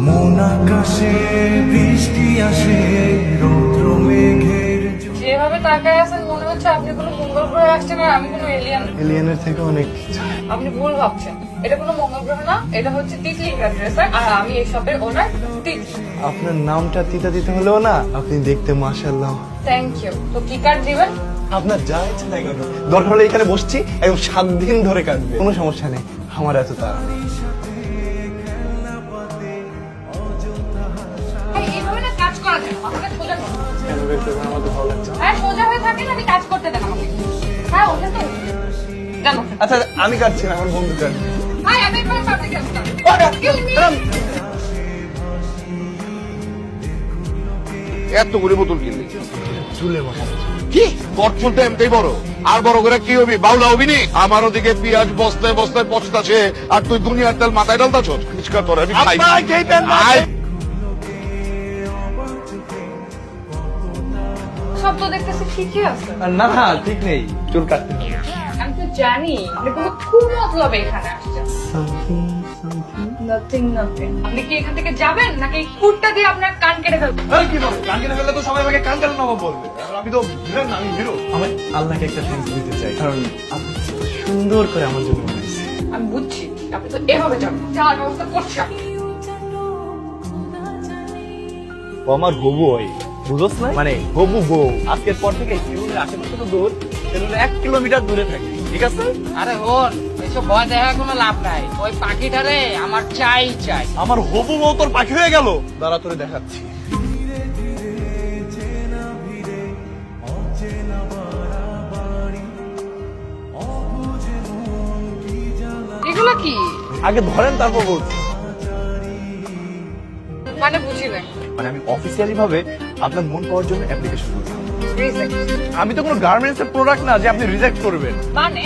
মন আকাশে বৃষ্টি আসে রৌদ্র মেঘের যেভাবে তাকায় আছেন মনে হচ্ছে আপনি কোনো মঙ্গল গ্রহে আসছেন আর আমি কোনো এলিয়ান। এলিয়েনের থেকে অনেক আপনি ভুল ভাবছেন, এটা কোনো মঙ্গল গ্রহ না, এটা হচ্ছে তিতলি ড্রেসার আর আমি এই শপের ওনার তিতলি। আপনার নামটা তিতা দিতে হলেও না, আপনি দেখতে মাশাআল্লাহ। Thank you. তো কি কার্ড দিবেন? আপনার যা ইচ্ছা তাই করবেন। দরকার হলে এখানে বসছি একদম 7 দিন ধরে কাটবে, কোনো সমস্যা নেই। আমার এত তাড়া নেই। এইভাবে না কাজ করা যায়, আমাকে সোজা করুন। কেন বের করবেন? আমাদের ভালো লাগছে। হ্যাঁ সোজা হয়ে থাকেন, আমি কাজ করতে দেন আমাকে। হ্যাঁ ওঠেন তো, জানো। আচ্ছা আমি কাটছি না, আমার বন্ধু কাটবে। হাই, আমি একবার সামনে গেলাম। Excuse me. এতগুলি বোতল কিনলি চুলে বসা কি বটফুল তো এমনি বড় আর বড় করে কি হবি বাউলা হবি নি আমার ওদিকে পেঁয়াজ বস্তায় বস্তায় পচতাছে আর তুই দুনিয়ার তেল মাথায় ডালতাছ খিচকা তোর আমি খাই আয়। সব তো দেখতেছি ঠিকই আছে। না না ঠিক নেই, চুল কাটতে হবে। আমি তো জানি আপনি কোনো খুব মতলবে এখানে আসছেন। Nothing nothing. আপনি কি এখান থেকে যাবেন নাকি এই কুটটা দিয়ে আপনার কান কেটে ফেলবেন? আরে কি বল, কান কেটে ফেললে তো সবাই আমাকে কান কেটে নবাব বলবে। আর আমি তো ভিলেন না, আমি হিরো। আমি আল্লাহকে একটা থ্যাঙ্কস দিতে চাই, কারণ আপনি সুন্দর করে আমার জন্য বানাইছে। আমি বুঝছি আপনি তো এভাবে যাবেন, যাওয়ার ব্যবস্থা করছি আমি। ও আমার হবু ওই, বুঝোস না? মানে হবু বউ। আজকের পর থেকে সেলুনের আশেপাশে তো দূর, সেলুনের 1 কিলোমিটার দূরে থাকে, ঠিক আছে? আরে হন এসব ভয় দেখার কোনো লাভ নাই, ওই পাখিটারে আমার চাই চাই। আমার হবু বউ তোর পাখি হয়ে গেল, দাঁড়া তোরে দেখাচ্ছি। এগুলো কি আগে ধরেন তারপর বলছি। মানে বুঝি নাই। মানে আমি অফিসিয়ালি ভাবে আপনার মন পাওয়ার জন্য অ্যাপ্লিকেশন করছি। Reject। আমি তো কোনো গার্মেন্টস এর প্রোডাক্ট না যে আপনি রিজেক্ট করবেন। মানে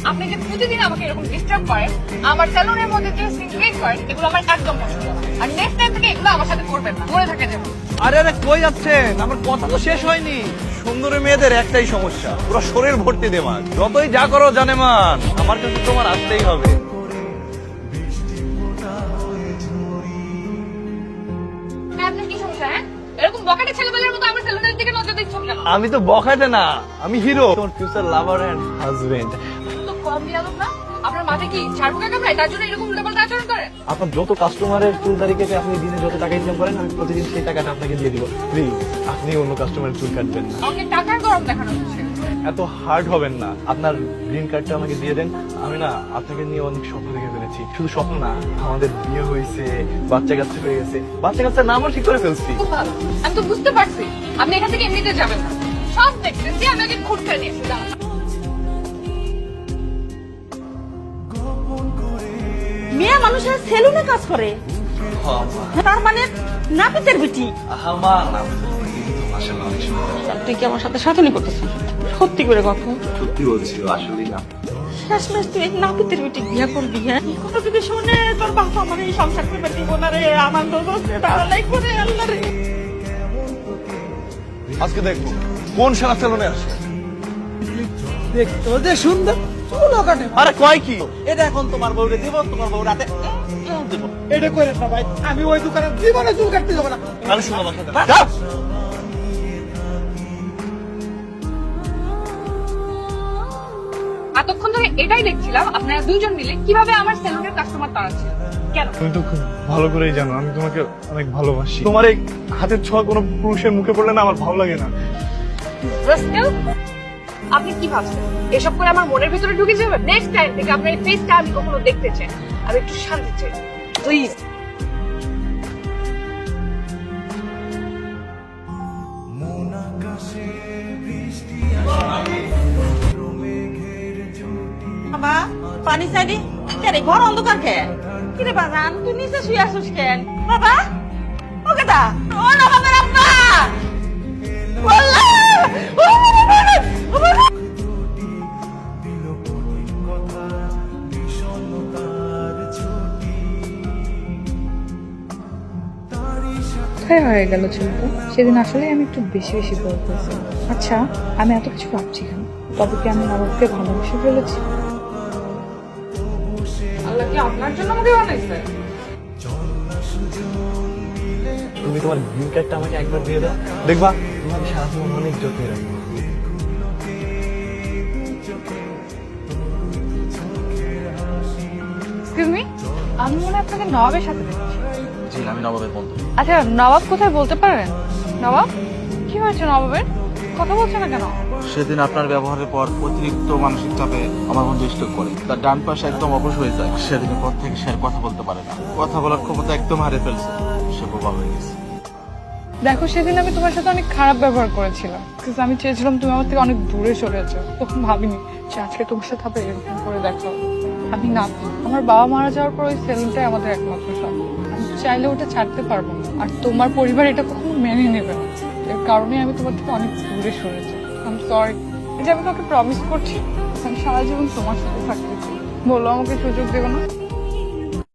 আপনি যে প্রতিদিন আমাকে এরকম ডিস্টার্ব করেন, আমার স্যালুনের মধ্যে যে সিনক্রেট করেন, এগুলো আমার একদম পছন্দ না। আর নেক্সট টাইম থেকে এগুলো আমার সাথে করবেন না, মনে থাকে যেন। আরে আরে কই যাচ্ছেন? আমার কথা তো শেষ হয়নি। সুন্দরী মেয়েদের একটাই সমস্যা, পুরো শরীর ভর্তি দেমাগ। যতই যা করো জানেমান, আমার কাছে তোমার আসতেই হবে। হ্যাঁ, আপনার কি সমস্যা? হ্যাঁ, এরকম বকাটে ছেলেবেলার মতো আমার স্যালুনের দিকে নজর দিচ্ছেন কেন? আমি তো বখাটে না, আমি হিরো, তোমার ফিউচার লাভার এন্ড হাজবেন্ড। তো কম বিয়াদব না? আপনার মাথায় কি ঝাড়ু কাকা ভাই, তার জন্য এরকম উল্টাপাল্টা আচরণ করে? আপনার যত কাস্টমারের চুল দাড়ি কেটে আপনি দিনে যত টাকা ইনকাম করেন, আমি প্রতিদিন সেই টাকাটা আপনাকে দিয়ে দিব। প্লিজ আপনি অন্য কাস্টমারের চুল কাটবেন না। আমাকে টাকার গরম দেখানো হচ্ছে। এত হার্ড হবেন না। আপনার গ্রিন কার্ডটা আমাকে দিয়ে দেন। আমি না আপনাকে নিয়ে অনেক স্বপ্ন দেখে ফেলেছি। শুধু স্বপ্ন না, আমাদের বিয়ে হয়েছে, বাচ্চা কাচ্চা হয়ে গেছে, বাচ্চা কাচ্চার নামও ঠিক করে ফেলছি। খুব ভালো, আমি তো বুঝতে পারছি আপনি এখান থেকে এমনিতে যাবেন না। সব দেখতেছি, আমি আগে খুঁট করে নিয়েছি। দাঁড়ান। মেয়ে মানুষের সেলুনে কাজ করে, তার মানে নাপিতের বেটি। তুই কি আমার সাথে সাধনী করতেছিস? সত্যি করে কথা, সত্যি বলছি, আসলে না। শেষমেশ তুই এই নাপিতের বেটি বিয়ে করবি? হ্যাঁ, এই কথা যদি শুনে তোর বাপ আমার এই সংসার করবে দিব না রে। আমার দাঁড়ালাই করে আল্লাহ রে। আজকে দেখবো কোন সারা সেলুনে আসে। দেখতো যে সুন্দর চুলও কাটে। আরে কয় কি? এটা এখন তোমার বউরে দিব, তোমার বউ রাতে দিব। এটা করে না ভাই, আমি ওই দোকানে জীবনে চুল কাটতে যাবো না। আমি শুনলাম আমার সাথে যা। এতক্ষণ ধরে এটাই দেখছিলাম আপনারা দুইজন মিলে কিভাবে আমার সেলুনের কাস্টমার তাড়াচ্ছেন। কেন? তুমি তো খুব ভালো করেই জানো আমি তোমাকে অনেক ভালোবাসি। তোমার এই হাতের ছোঁয়া কোনো পুরুষের মুখে পড়লে না আমার ভালো লাগে না। রাস্কেল, আপনি কি ভাবছেন এসব করে আমার মনের ভিতরে ঢুকে যাবে? নেক্সট টাইম থেকে আপনার এই ফেসটা আমি কখনো দেখতে চাই। আমি একটু শান্তি চাই, প্লিজ। মন আকাশে বৃষ্টি বাবা পানি চাইনি কেন? ঘর অন্ধকার কেন? কিরে বাজান, তুই নিচে শুয়ে আসিস কেন? বাবা ও কেটা? ও না বাবার আব্বা, আল্লাহ! ও বাবা! ও বাবা! কোথায় হয়ে গেল ছেলেটা? সেদিন আসলে আমি একটু বেশি বেশি বল করেছি। আচ্ছা, আমি এত কিছু ভাবছি কেন? তবে কি আমি নবাবকে ভালোবেসে ফেলেছি? আল্লাহ কি আপনার জন্য আমাকে বানাইছে? তুমি তোমার গ্রিন কার্ডটা আমাকে একবার দিয়ে দাও, দেখবা তোমাকে সারা জীবন অনেক যত্নে রাখবো। এক্সকিউজ মি, আমি মনে হয় আপনাকে নবাবের সাথে দেখছি। জি, আমি নবাবের বন্ধু। আচ্ছা, নবাব কোথায় বলতে পারেন? নবাব, কি হয়েছে নবাবের? কথা বলছে না কেন? সেদিন আপনার ব্যবহারের পর অতিরিক্ত মানসিক চাপে আমার বন্ধু স্ট্রোক করে, তার ডান পাশে একদম অবশ হয়ে যায়। সেদিনের পর থেকে সে আর কথা বলতে পারে না, কথা বলার ক্ষমতা একদম হারিয়ে ফেলছে, সে বোবা হয়ে গেছে। দেখো, সেদিন আমি তোমার সাথে অনেক খারাপ ব্যবহার করেছিলাম, কিন্তু আমি চেয়েছিলাম তুমি আমার থেকে অনেক দূরে সরে যাও। তখন ভাবিনি যে আজকে তোমার সাথে আবার এরকম করে দেখো। আমি না, আমার বাবা মারা যাওয়ার পর ওই সেলুনটাই আমাদের একমাত্র সম্পদ। আমি চাইলে ওটা ছাড়তে পারবো না, আর তোমার পরিবার এটা কখনো মেনে নেবে না। এর কারণে আমি তোমার থেকে অনেক দূরে সরে যাই। I am sorry. এটা আমি তোমাকে প্রমিস করছি, আমি সারা জীবন তোমার সাথে থাকতে চাই। বলো, আমাকে সুযোগ দেবো না?